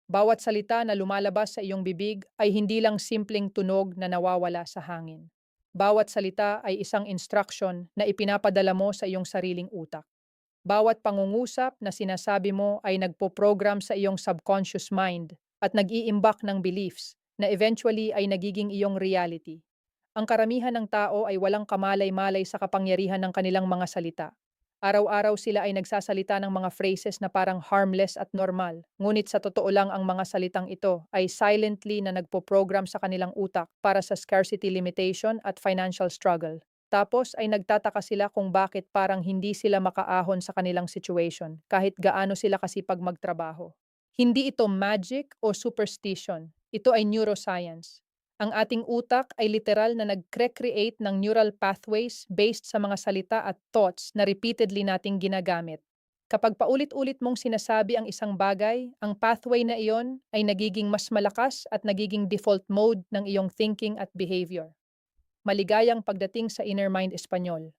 Bawat salita na lumalabas sa iyong bibig ay hindi lang simpleng tunog na nawawala sa hangin. Bawat salita ay isang instruction na ipinapadala mo sa iyong sariling utak. Bawat pangungusap na sinasabi mo ay nagpo-program sa iyong subconscious mind at nag-iimbak ng beliefs na eventually ay nagiging iyong reality. Ang karamihan ng tao ay walang kamalay-malay sa kapangyarihan ng kanilang mga salita. Araw-araw sila ay nagsasalita ng mga phrases na parang harmless at normal. Ngunit sa totoo lang ang mga salitang ito ay silently na nagpo-program sa kanilang utak para sa scarcity limitation at financial struggle. Tapos ay nagtataka sila kung bakit parang hindi sila makaahon sa kanilang situation kahit gaano sila kasipag magtrabaho. Hindi ito magic o superstition. Ito ay neuroscience. Ang ating utak ay literal na nag-create ng neural pathways based sa mga salita at thoughts na repeatedly nating ginagamit. Kapag paulit-ulit mong sinasabi ang isang bagay, ang pathway na iyon ay nagiging mas malakas at nagiging default mode ng iyong thinking at behavior. Maligayang pagdating sa Inner Mind Espanyol.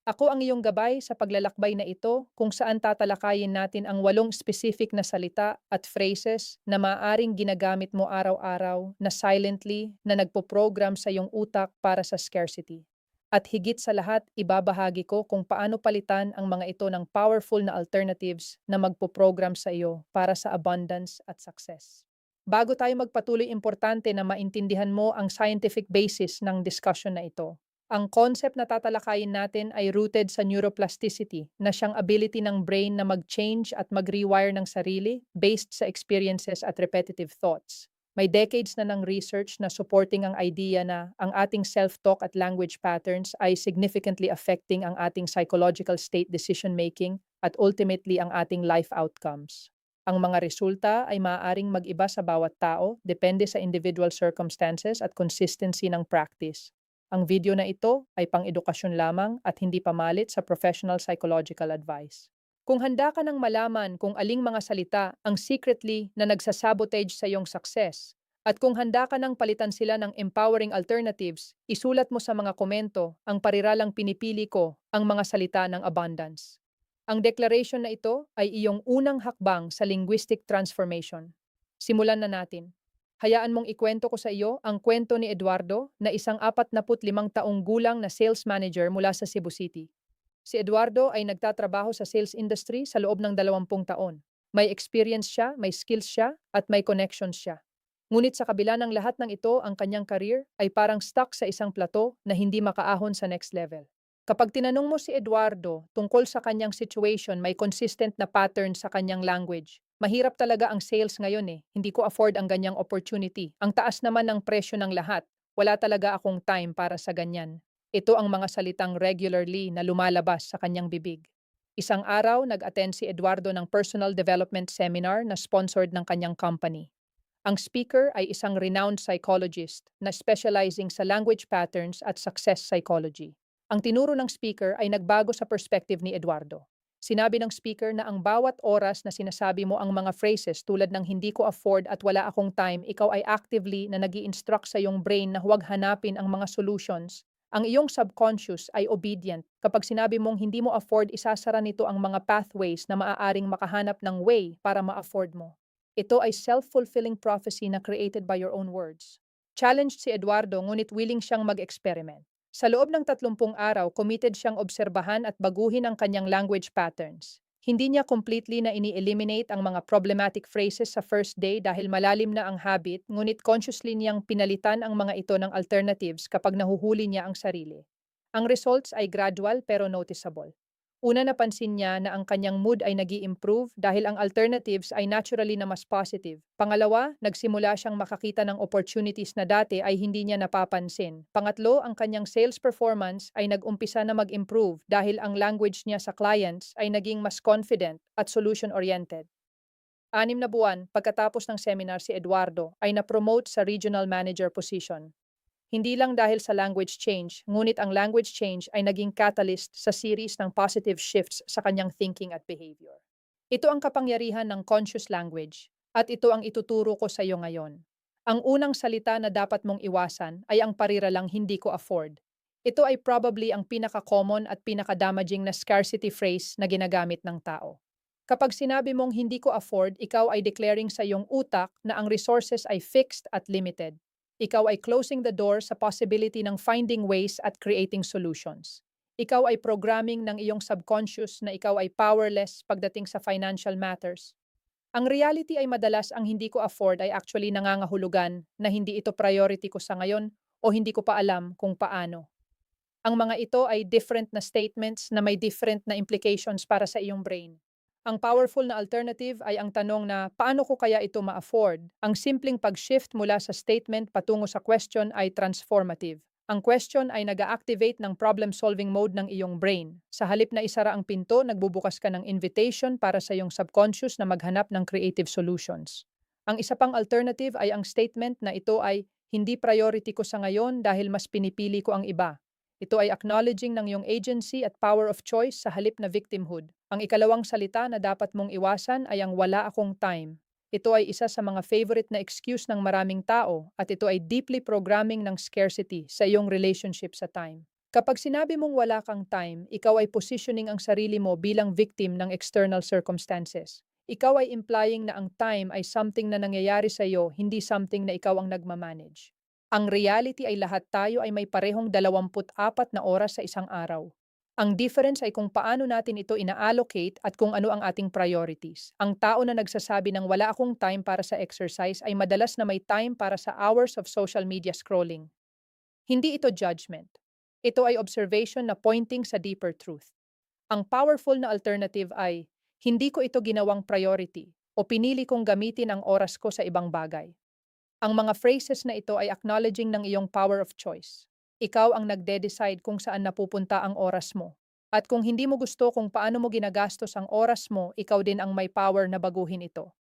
Ako ang iyong gabay sa paglalakbay na ito kung saan tatalakayin natin ang 8 specific na salita at phrases na maaaring ginagamit mo araw-araw na silently na nagpo-program sa iyong utak para sa scarcity. At higit sa lahat, ibabahagi ko kung paano palitan ang mga ito ng powerful na alternatives na magpo-program sa iyo para sa abundance at success. Bago tayo magpatuloy, importante na maintindihan mo ang scientific basis ng discussion na ito. Ang concept na tatalakayin natin ay rooted sa neuroplasticity, na siyang ability ng brain na mag-change at mag-rewire ng sarili based sa experiences at repetitive thoughts. May decades na ng research na supporting ang idea na ang ating self-talk at language patterns ay significantly affecting ang ating psychological state decision-making at ultimately ang ating life outcomes. Ang mga resulta ay maaaring mag-iba sa bawat tao, depende sa individual circumstances at consistency ng practice. Ang video na ito ay pang-edukasyon lamang at hindi pamalit sa professional psychological advice. Kung handa ka ng malaman kung aling mga salita ang secretly na nagsasabotage sa iyong success, at kung handa ka ng palitan sila ng empowering alternatives, isulat mo sa mga komento ang pariralang pinipili ko ang mga salita ng abundance. Ang declaration na ito ay iyong unang hakbang sa linguistic transformation. Simulan na natin. Hayaan mong ikwento ko sa iyo ang kwento ni Eduardo na isang 45 taong gulang na sales manager mula sa Cebu City. Si Eduardo ay nagtatrabaho sa sales industry sa loob ng 20 taon. May experience siya, may skills siya, at may connections siya. Ngunit sa kabila ng lahat ng ito, ang kanyang career ay parang stuck sa isang plateau na hindi makaahon sa next level. Kapag tinanong mo si Eduardo tungkol sa kanyang situation, may consistent na pattern sa kanyang language. Mahirap talaga ang sales ngayon eh. Hindi ko afford ang ganyang opportunity. Ang taas naman ng presyo ng lahat. Wala talaga akong time para sa ganyan. Ito ang mga salitang regularly na lumalabas sa kanyang bibig. Isang araw, nag-attend si Eduardo ng personal development seminar na sponsored ng kanyang company. Ang speaker ay isang renowned psychologist na specializing sa language patterns at success psychology. Ang tinuro ng speaker ay nagbago sa perspective ni Eduardo. Sinabi ng speaker na ang bawat oras na sinasabi mo ang mga phrases tulad ng hindi ko afford at wala akong time, ikaw ay actively na nag-i-instruct sa iyong brain na huwag hanapin ang mga solutions. Ang iyong subconscious ay obedient. Kapag sinabi mong hindi mo afford, isasara nito ang mga pathways na maaaring makahanap ng way para ma-afford mo. Ito ay self-fulfilling prophecy na created by your own words. Challenged si Eduardo ngunit willing siyang mag-experiment. Sa loob ng 30 araw, committed siyang obserbahan at baguhin ang kanyang language patterns. Hindi niya completely na ini-eliminate ang mga problematic phrases sa first day dahil malalim na ang habit, ngunit consciously niyang pinalitan ang mga ito ng alternatives kapag nahuhuli niya ang sarili. Ang results ay gradual pero noticeable. Una, napansin niya na ang kanyang mood ay nag-i-improve dahil ang alternatives ay naturally na mas positive. Pangalawa, nagsimula siyang makakita ng opportunities na dati ay hindi niya napapansin. Pangatlo, ang kanyang sales performance ay nag-umpisa na mag-improve dahil ang language niya sa clients ay naging mas confident at solution-oriented. 6 na buwan pagkatapos ng seminar, si Eduardo ay na-promote sa regional manager position. Hindi lang dahil sa language change, ngunit ang language change ay naging catalyst sa series ng positive shifts sa kanyang thinking at behavior. Ito ang kapangyarihan ng conscious language, at ito ang ituturo ko sa iyo ngayon. Ang unang salita na dapat mong iwasan ay ang pariralang hindi ko afford. Ito ay probably ang pinaka-common at pinaka-damaging na scarcity phrase na ginagamit ng tao. Kapag sinabi mong hindi ko afford, ikaw ay declaring sa iyong utak na ang resources ay fixed at limited. Ikaw ay closing the door sa possibility ng finding ways at creating solutions. Ikaw ay programming ng iyong subconscious na ikaw ay powerless pagdating sa financial matters. Ang reality ay madalas ang hindi ko afford ay actually nangangahulugan na hindi ito priority ko sa ngayon o hindi ko pa alam kung paano. Ang mga ito ay different na statements na may different na implications para sa iyong brain. Ang powerful na alternative ay ang tanong na paano ko kaya ito ma-afford? Ang simpleng pag-shift mula sa statement patungo sa question ay transformative. Ang question ay nag-activate ng problem-solving mode ng iyong brain. Sa halip na isara ang pinto, nagbubukas ka ng invitation para sa iyong subconscious na maghanap ng creative solutions. Ang isa pang alternative ay ang statement na ito ay hindi priority ko sa ngayon dahil mas pinipili ko ang iba. Ito ay acknowledging ng iyong agency at power of choice sa halip na victimhood. Ang ikalawang salita na dapat mong iwasan ay ang wala akong time. Ito ay isa sa mga favorite na excuse ng maraming tao at ito ay deeply programming ng scarcity sa iyong relationship sa time. Kapag sinabi mong wala kang time, ikaw ay positioning ang sarili mo bilang victim ng external circumstances. Ikaw ay implying na ang time ay something na nangyayari sa iyo, hindi something na ikaw ang nagmamanage. Ang reality ay lahat tayo ay may parehong 24 na oras sa isang araw. Ang difference ay kung paano natin ito ina-allocate at kung ano ang ating priorities. Ang tao na nagsasabi ng wala akong time para sa exercise ay madalas na may time para sa hours of social media scrolling. Hindi ito judgment. Ito ay observation na pointing sa deeper truth. Ang powerful na alternative ay, hindi ko ito ginawang priority o pinili kong gamitin ang oras ko sa ibang bagay. Ang mga phrases na ito ay acknowledging ng iyong power of choice. Ikaw ang nagde-decide kung saan napupunta ang oras mo. At kung hindi mo gusto kung paano mo ginagastos ang oras mo, ikaw din ang may power na baguhin ito.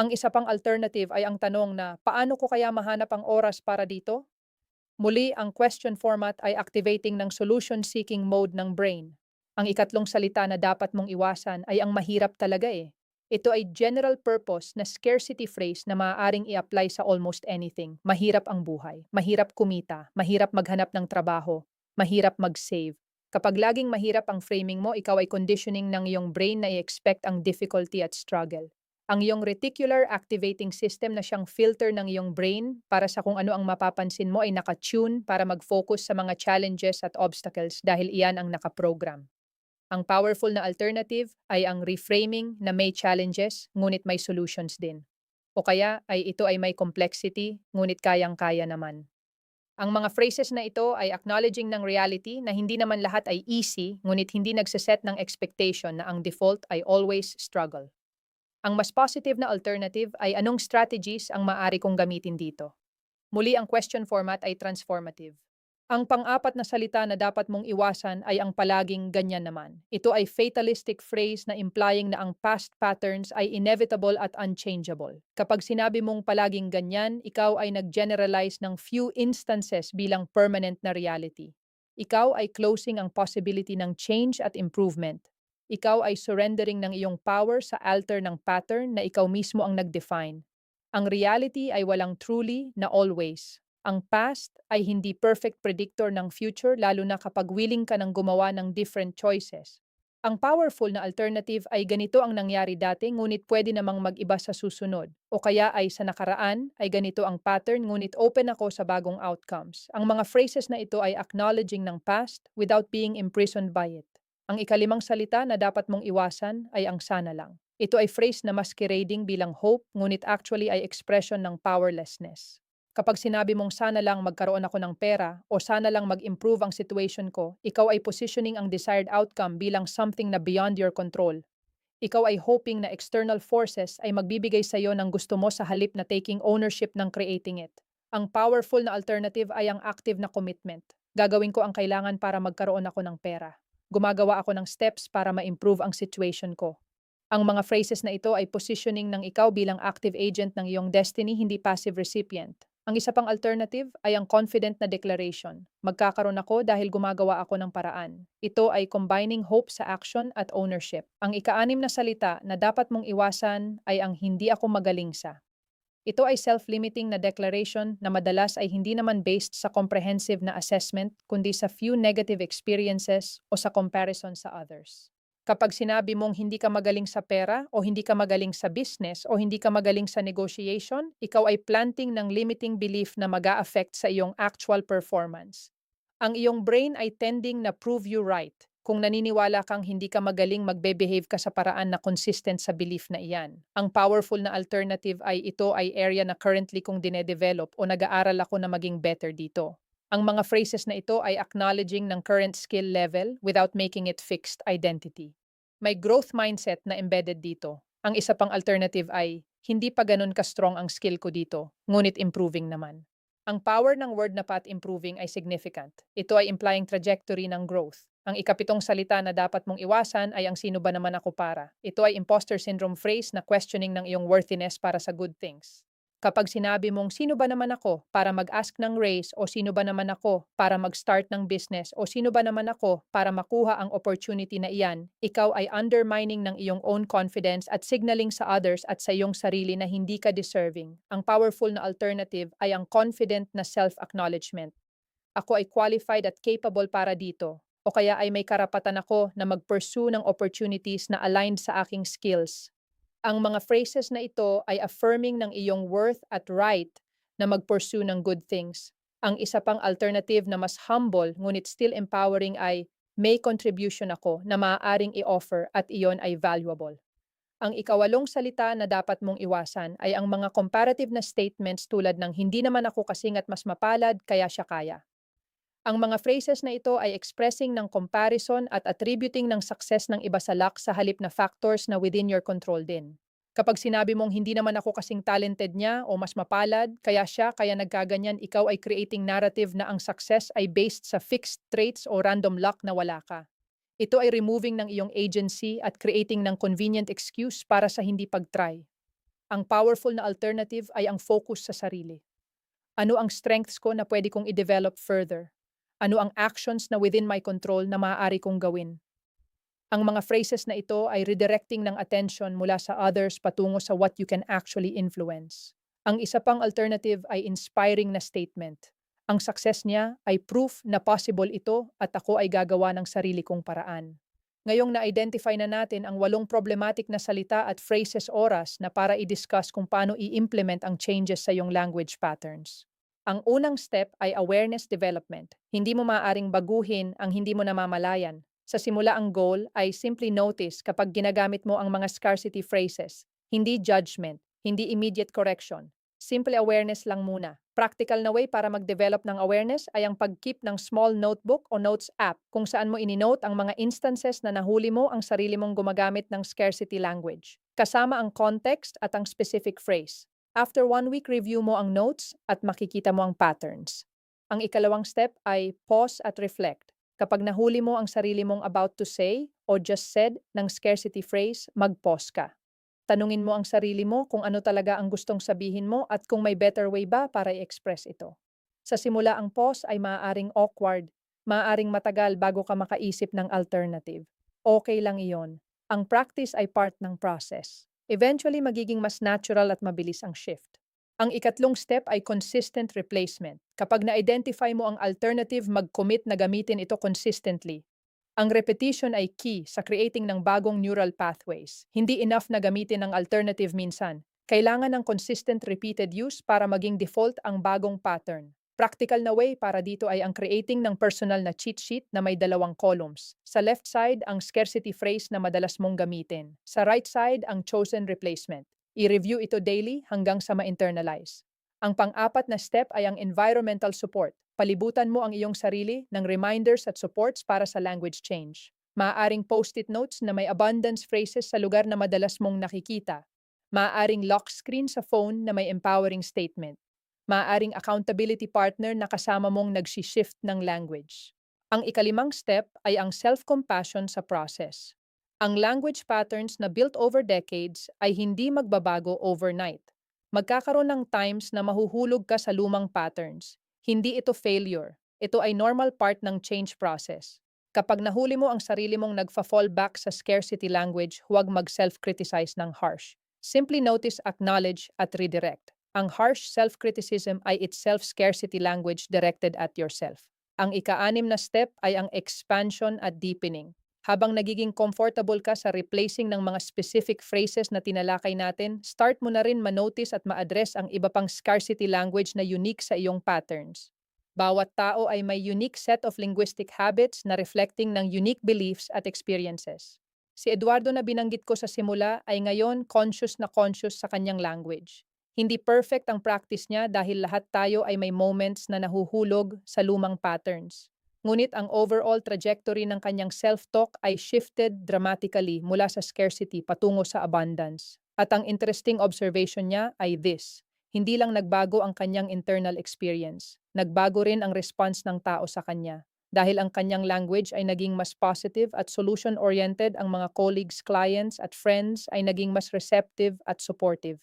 Ang isa pang alternative ay ang tanong na, paano ko kaya mahanap ang oras para dito? Muli, ang question format ay activating ng solution-seeking mode ng brain. Ang ikatlong salita na dapat mong iwasan ay ang mahirap talaga eh. Ito ay general purpose na scarcity phrase na maaaring i-apply sa almost anything. Mahirap ang buhay, mahirap kumita, mahirap maghanap ng trabaho, mahirap mag-save. Kapag laging mahirap ang framing mo, ikaw ay conditioning ng iyong brain na i-expect ang difficulty at struggle. Ang iyong reticular activating system na siyang filter ng iyong brain para sa kung ano ang mapapansin mo ay nakatune para mag-focus sa mga challenges at obstacles dahil iyan ang nakaprogram. Ang powerful na alternative ay ang reframing na may challenges ngunit may solutions din. O kaya ay ito ay may complexity ngunit kayang-kaya naman. Ang mga phrases na ito ay acknowledging ng reality na hindi naman lahat ay easy ngunit hindi nagsiset ng expectation na ang default ay always struggle. Ang mas positive na alternative ay anong strategies ang maaari kong gamitin dito. Muli ang question format ay transformative. Ang pang-apat na salita na dapat mong iwasan ay ang palaging ganyan naman. Ito ay fatalistic phrase na implying na ang past patterns ay inevitable at unchangeable. Kapag sinabi mong palaging ganyan, ikaw ay nag-generalize ng few instances bilang permanent na reality. Ikaw ay closing ang possibility ng change at improvement. Ikaw ay surrendering ng iyong power sa altar ng pattern na ikaw mismo ang nag-define. Ang reality ay walang truly na always. Ang past ay hindi perfect predictor ng future lalo na kapag willing ka ng gumawa ng different choices. Ang powerful na alternative ay ganito ang nangyari dati ngunit pwede namang mag-iba sa susunod. O kaya ay sa nakaraan ay ganito ang pattern ngunit open ako sa bagong outcomes. Ang mga phrases na ito ay acknowledging ng past without being imprisoned by it. Ang ikalimang salita na dapat mong iwasan ay ang sana lang. Ito ay phrase na masquerading bilang hope ngunit actually ay expression ng powerlessness. Kapag sinabi mong sana lang magkaroon ako ng pera o sana lang mag-improve ang situation ko, ikaw ay positioning ang desired outcome bilang something na beyond your control. Ikaw ay hoping na external forces ay magbibigay sa iyo ng gusto mo sa halip na taking ownership ng creating it. Ang powerful na alternative ay ang active na commitment. Gagawin ko ang kailangan para magkaroon ako ng pera. Gumagawa ako ng steps para ma-improve ang situation ko. Ang mga phrases na ito ay positioning ng ikaw bilang active agent ng iyong destiny, hindi passive recipient. Ang isa pang alternative ay ang confident na declaration. Magkakaroon ako dahil gumagawa ako ng paraan. Ito ay combining hope sa action at ownership. Ang ika-6 na salita na dapat mong iwasan ay ang hindi ako magaling sa. Ito ay self-limiting na declaration na madalas ay hindi naman based sa comprehensive na assessment kundi sa few negative experiences o sa comparison sa others. Kapag sinabi mong hindi ka magaling sa pera o hindi ka magaling sa business o hindi ka magaling sa negotiation, ikaw ay planting ng limiting belief na mag-a-affect sa iyong actual performance. Ang iyong brain ay tending na prove you right. Kung naniniwala kang hindi ka magaling, magbe-behave ka sa paraan na consistent sa belief na iyan. Ang powerful na alternative ay ito ay area na currently kong dinedevelop o nag-aaral ako na maging better dito. Ang mga phrases na ito ay acknowledging ng current skill level without making it fixed identity. May growth mindset na embedded dito. Ang isa pang alternative ay, hindi pa ganun ka-strong ang skill ko dito, ngunit improving naman. Ang power ng word na path improving ay significant. Ito ay implying trajectory ng growth. Ang ikapitong salita na dapat mong iwasan ay ang sino ba naman ako para. Ito ay imposter syndrome phrase na questioning ng iyong worthiness para sa good things. Kapag sinabi mong sino ba naman ako para mag-ask ng raise o sino ba naman ako para mag-start ng business o sino ba naman ako para makuha ang opportunity na iyan, ikaw ay undermining ng iyong own confidence at signaling sa others at sa iyong sarili na hindi ka deserving. Ang powerful na alternative ay ang confident na self-acknowledgement. Ako ay qualified at capable para dito. O kaya ay may karapatan ako na mag-pursue ng opportunities na aligned sa aking skills. Ang mga phrases na ito ay affirming ng iyong worth at right na mag-pursue ng good things. Ang isa pang alternative na mas humble ngunit still empowering ay may contribution ako na maaaring i-offer at iyon ay valuable. Ang ikawalong salita na dapat mong iwasan ay ang mga comparative na statements tulad ng hindi naman ako kasing at mas mapalad kaya siya kaya. Ang mga phrases na ito ay expressing ng comparison at attributing ng success ng iba sa luck sa halip na factors na within your control din. Kapag sinabi mong hindi naman ako kasing talented niya o mas mapalad, kaya siya, kaya nagkaganyan, ikaw ay creating narrative na ang success ay based sa fixed traits o random luck na wala ka. Ito ay removing ng iyong agency at creating ng convenient excuse para sa hindi pag-try. Ang powerful na alternative ay ang focus sa sarili. Ano ang strengths ko na pwede kong i-develop further? Ano ang actions na within my control na maaari kong gawin? Ang mga phrases na ito ay redirecting ng attention mula sa others patungo sa what you can actually influence. Ang isa pang alternative ay inspiring na statement. Ang success niya ay proof na possible ito at ako ay gagawa ng sarili kong paraan. Ngayong na-identify na natin ang 8 problematic na salita at phrases oras na para i-discuss kung paano i-implement ang changes sa iyong language patterns. Ang unang step ay awareness development. Hindi mo maaaring baguhin ang hindi mo namamalayan. Sa simula ang goal ay simply notice kapag ginagamit mo ang mga scarcity phrases. Hindi judgment, hindi immediate correction. Simple awareness lang muna. Practical na way para mag-develop ng awareness ay ang pag-keep ng small notebook o notes app kung saan mo ininote ang mga instances na nahuli mo ang sarili mong gumagamit ng scarcity language. Kasama ang context at ang specific phrase. After 1 week, review mo ang notes at makikita mo ang patterns. Ang ikalawang step ay pause at reflect. Kapag nahuli mo ang sarili mong about to say o just said ng scarcity phrase, mag-pause ka. Tanungin mo ang sarili mo kung ano talaga ang gustong sabihin mo at kung may better way ba para i-express ito. Sa simula ang pause ay maaaring awkward, maaaring matagal bago ka makaisip ng alternative. Okay lang iyon. Ang practice ay part ng process. Eventually magiging mas natural at mabilis ang shift. Ang ikatlong step ay consistent replacement. Kapag na-identify mo ang alternative, mag-commit na gamitin ito consistently. Ang repetition ay key sa creating ng bagong neural pathways. Hindi enough na gamitin ang alternative minsan. Kailangan ng consistent repeated use para maging default ang bagong pattern. Practical na way para dito ay ang creating ng personal na cheat sheet na may 2 columns. Sa left side, ang scarcity phrase na madalas mong gamitin. Sa right side, ang chosen replacement. I-review ito daily hanggang sa ma-internalize. Ang pang-apat na step ay ang environmental support. Palibutan mo ang iyong sarili ng reminders at supports para sa language change. Maaaring post-it notes na may abundance phrases sa lugar na madalas mong nakikita. Maaaring lock screen sa phone na may empowering statement. Maaaring accountability partner na kasama mong nagsi-shift ng language. Ang ikalimang step ay ang self-compassion sa process. Ang language patterns na built over decades ay hindi magbabago overnight. Magkakaroon ng times na mahuhulog ka sa lumang patterns. Hindi ito failure. Ito ay normal part ng change process. Kapag nahuli mo ang sarili mong nagfa-fall back sa scarcity language, huwag mag-self-criticize ng harsh. Simply notice, acknowledge, at redirect. Ang harsh self-criticism ay itself scarcity language directed at yourself. Ang ika-6 na step ay ang expansion at deepening. Habang nagiging comfortable ka sa replacing ng mga specific phrases na tinalakay natin, start mo na rin manotice at ma-address ang iba pang scarcity language na unique sa iyong patterns. Bawat tao ay may unique set of linguistic habits na reflecting ng unique beliefs at experiences. Si Eduardo na binanggit ko sa simula ay ngayon conscious sa kanyang language. Hindi perfect ang practice niya dahil lahat tayo ay may moments na nahuhulog sa lumang patterns. Ngunit ang overall trajectory ng kanyang self-talk ay shifted dramatically mula sa scarcity patungo sa abundance. At ang interesting observation niya ay this: hindi lang nagbago ang kanyang internal experience, nagbago rin ang response ng tao sa kanya. Dahil ang kanyang language ay naging mas positive at solution-oriented, ang mga colleagues, clients at friends ay naging mas receptive at supportive.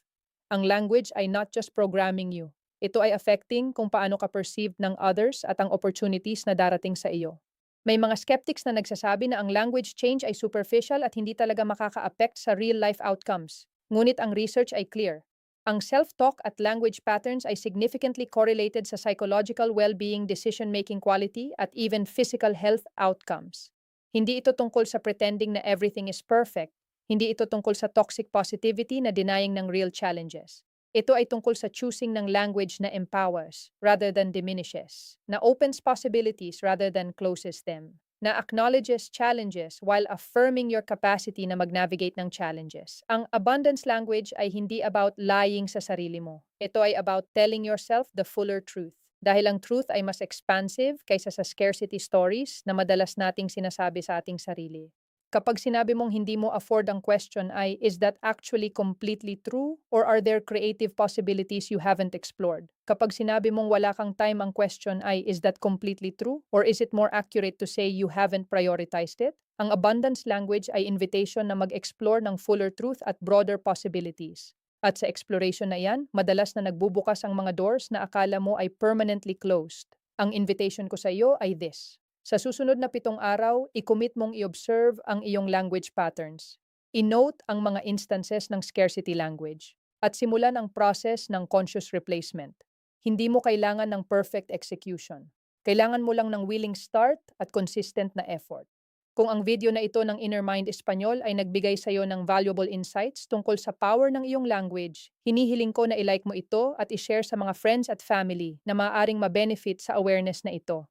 Ang language ay not just programming you. Ito ay affecting kung paano ka perceived ng others at ang opportunities na darating sa iyo. May mga skeptics na nagsasabi na ang language change ay superficial at hindi talaga makaka-affect sa real-life outcomes. Ngunit ang research ay clear. Ang self-talk at language patterns ay significantly correlated sa psychological well-being, decision-making quality, at even physical health outcomes. Hindi ito tungkol sa pretending na everything is perfect. Hindi ito tungkol sa toxic positivity na denying ng real challenges. Ito ay tungkol sa choosing ng language na empowers rather than diminishes, na opens possibilities rather than closes them, na acknowledges challenges while affirming your capacity na mag-navigate ng challenges. Ang abundance language ay hindi about lying sa sarili mo. Ito ay about telling yourself the fuller truth. Dahil ang truth ay mas expansive kaysa sa scarcity stories na madalas nating sinasabi sa ating sarili. Kapag sinabi mong hindi mo afford ang question ay, is that actually completely true? Or are there creative possibilities you haven't explored? Kapag sinabi mong wala kang time ang question ay, is that completely true? Or is it more accurate to say you haven't prioritized it? Ang abundance language ay invitation na mag-explore ng fuller truth at broader possibilities. At sa exploration na yan, madalas na nagbubukas ang mga doors na akala mo ay permanently closed. Ang invitation ko sa iyo ay this: sa susunod na 7 araw, i-commit mong i-observe ang iyong language patterns. I-note ang mga instances ng scarcity language at simulan ang process ng conscious replacement. Hindi mo kailangan ng perfect execution. Kailangan mo lang ng willing start at consistent na effort. Kung ang video na ito ng Inner Mind Espanyol ay nagbigay sa iyo ng valuable insights tungkol sa power ng iyong language, hinihiling ko na i-like mo ito at i-share sa mga friends at family na maaaring ma-benefit sa awareness na ito.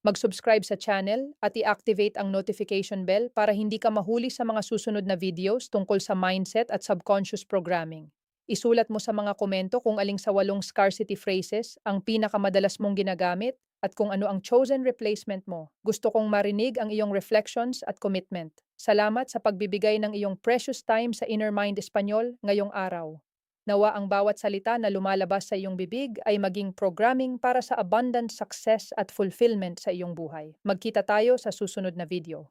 Mag-subscribe sa channel at i-activate ang notification bell para hindi ka mahuli sa mga susunod na videos tungkol sa mindset at subconscious programming. Isulat mo sa mga komento kung aling sa 8 scarcity phrases ang pinakamadalas mong ginagamit at kung ano ang chosen replacement mo. Gusto kong marinig ang iyong reflections at commitment. Salamat sa pagbibigay ng iyong precious time sa Inner Mind Espanyol ngayong araw. Nawa ang bawat salita na lumalabas sa iyong bibig ay maging programming para sa abundant success at fulfillment sa iyong buhay. Magkita tayo sa susunod na video.